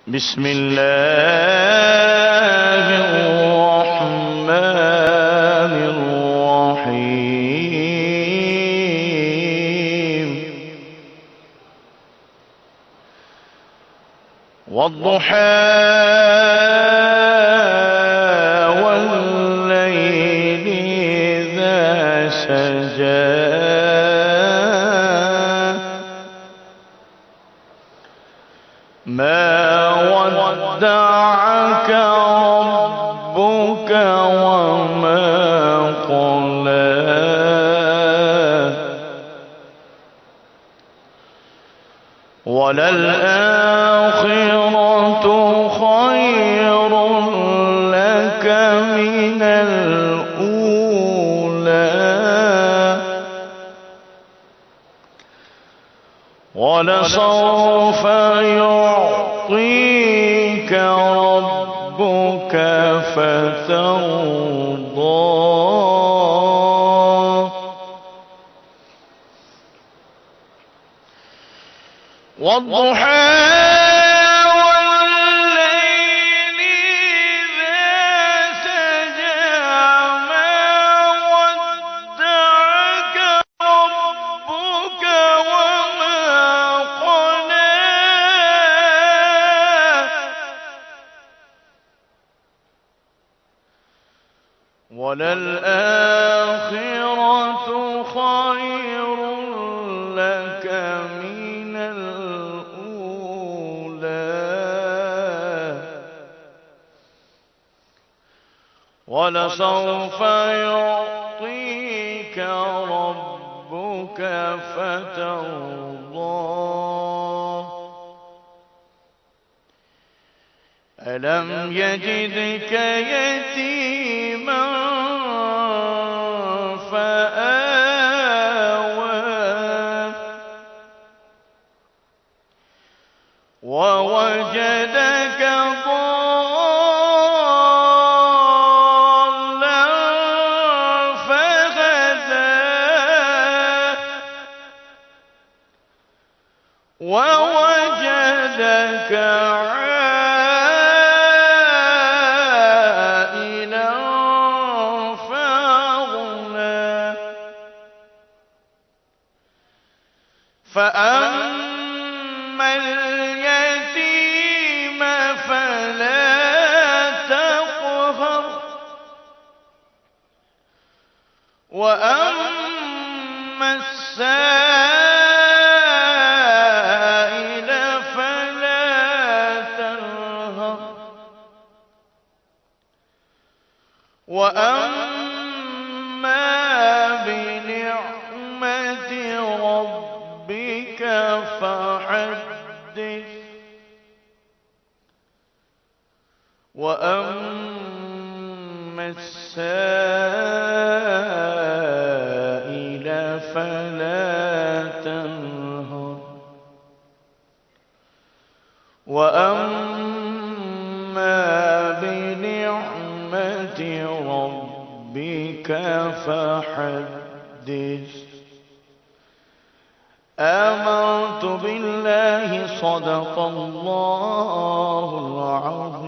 بسم الله الرحمن الرحيم والضحى والليل إذا سجى ما ودعك ربك وما قلى وللآخرة خير لك من الأولى ولسوف يعطيك ربك فترضى والضحى والليل إذا سجى ما ودعك ربك وما قلى وللآخرة خير لك من الأولى ولسوف يعطيك ربك فترضى ألم يجدك يتيما فآوى ووجدك ضالا فهدى ووجدك عائلا فأغنى فأما اليتيم فلا تقهر وأما السائل فلا تنهر وأما بنعمة ربك فحدث وأما السائل فلا تنهر وأما بنعمة ربك فحدث آمنت بالله صدق الله العظيم.